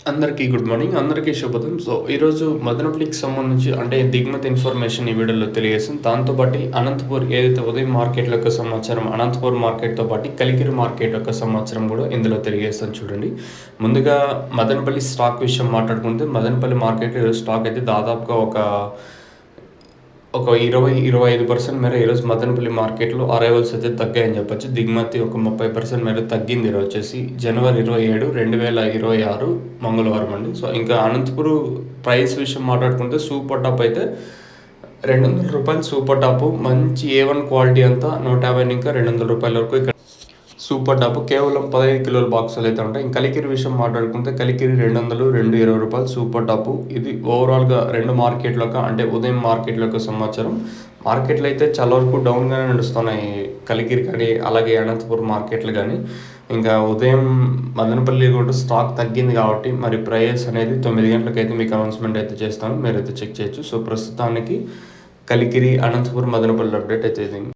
అందరికీ good morning. అందరికీ శుభోదయం. సో, ఈరోజు మదనపల్లికి సంబంధించి అంటే దిగుమతి ఇన్ఫర్మేషన్ ఈ వీడియోలో తెలియజేస్తాను. దాంతో పాటు అనంతపూర్ ఏదైతే ఉదయం మార్కెట్ల యొక్క సమాచారం, అనంతపూర్ మార్కెట్‌తో పాటు కలికిరి మార్కెట్ యొక్క సమాచారం కూడా ఇందులో తెలియజేస్తాను చూడండి. ముందుగా మదనపల్లి స్టాక్ విషయం మాట్లాడుకుంటే మదనపల్లి మార్కెట్‌లో ఈరోజు స్టాక్ అయితే దాదాపుగా ఒక 20-25% మేర ఈరోజు మదనపల్లి మార్కెట్‌లో అరైవల్స్ అయితే తగ్గాయని చెప్పొచ్చు. దిగుమతి ఒక 30% మేర తగ్గింది ఈరోజు వచ్చేసి. జనవరి 27, 2026 మంగళవారం అండి. సో, ఇంకా అనంతపురం ప్రైస్ విషయం మాట్లాడుకుంటే సూపర్ టాప్ అయితే రూ. 200 సూపర్ టాపు. మంచి A1 క్వాలిటీ అంతా 150 ఇంకా రూ. 200 వరకు ఇక్కడ సూపర్ టాప్ కేవలం 15 కిలోల బాక్సులు అయితే ఉంటాయి. ఇంకా కలికిరి విషయం మాట్లాడుకుంటే కలికిరి 200, రూ. 220 సూపర్ టాప్. ఇది ఓవరాల్‌గా 2 మార్కెట్‌లక అంటే ఉదయం మార్కెట్‌ల యొక్క సమాచారం. మార్కెట్‌లు అయితే చాలా వరకు డౌన్‌గానే నడుస్తున్నాయి. కలికిరి కానీ, అలాగే అనంతపురం మార్కెట్‌లు గానీ. ఇంకా ఉదయం మదనపల్లి కూడా స్టాక్ తగ్గింది కాబట్టి మరి ప్రైస్ అనేది 9 గంటలకైతే మీకు అనౌన్స్‌మెంట్ అయితే చేస్తాను. మీరైతే చెక్ చేయొచ్చు. సో, ప్రస్తుతానికి కలికిరి, అనంతపురం, మదనపల్లి అప్డేట్ అయితే ఇది.